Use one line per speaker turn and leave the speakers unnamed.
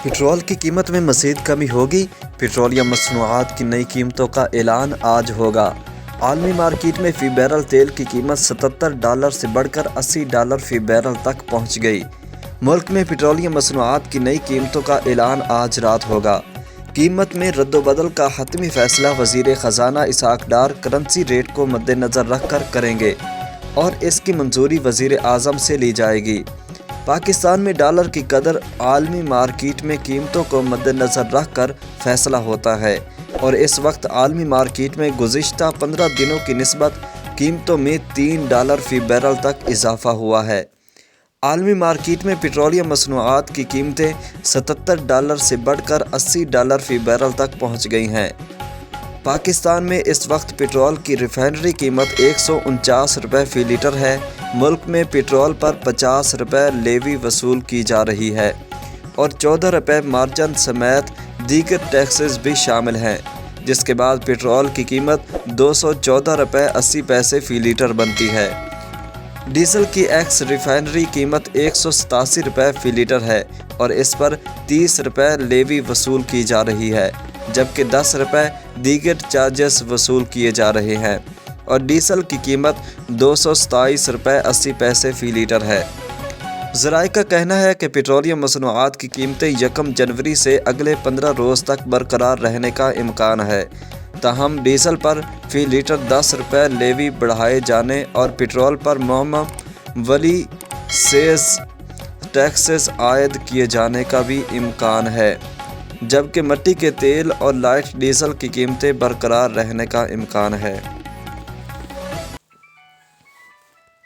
Petrol की कीमत में मज़ीद कमी होगी। पेट्रोलियम मसनूआत की नई कीमतों का ऐलान आज होगा। आलमी मार्केट में फ़ी बैरल तेल की कीमत $77 से बढ़कर $80 फ़ी बैरल तक पहुंच गई। मुल्क में पेट्रोलियम मसनूआत की नई कीमतों का ऐलान आज रात होगा। कीमत में रद्दोबदल का हतमी फ़ैसला वज़ीर ख़जाना इसहाक डार करेंसी रेट को मद्देनज़र रख कर करेंगे और इसकी मंजूरी वज़ीर आज़म से ली जाएगी। पाकिस्तान में डॉलर की कदर आलमी मार्केट में कीमतों को मद्देनज़र रख कर फैसला होता है और इस वक्त आलमी मार्केट में गुज़िश्ता 15 दिनों की निस्बत कीमतों में $3 फ़ी बैरल तक इजाफ़ा हुआ है। आलमी मार्केट में पेट्रोलियम मसनूआत की कीमतें $77 से बढ़कर $80 फ़ी बैरल तक पहुँच गई हैं। पाकिस्तान में इस वक्त पेट्रोल की रिफाइनरी कीमत ₹149 फ़ी लीटर है। मुल्क में पेट्रोल पर ₹50 लेवी वसूल की जा रही है और ₹14 मार्जिन समेत दीगर टैक्सेस भी शामिल हैं, जिसके बाद पेट्रोल की कीमत ₹214.80 फ़ी लीटर बनती है। डीजल की एक्स रिफाइनरी कीमत ₹187 फ़ी लीटर है और इस पर ₹30 लेवी वसूल की जा रही है, जबकि ₹10 दीगर चार्जेस वसूल किए जा रहे हैं और डीजल की कीमत ₹227.80 फ़ी लीटर है। ज़राए का कहना है कि पेट्रोलियम मसनूआत की कीमतें 1 जनवरी से अगले 15 रोज़ तक बरकरार रहने का इम्कान है। ताहम डीजल पर फ़ी लीटर ₹10 लेवी बढ़ाए जाने और पेट्रोल पर मामूली सेस टैक्सेस आयद किए जाने का भी इम्कान है, जबकि मिट्टी के तेल और लाइट डीजल की कीमतें बरकरार रहने का इम्कान है।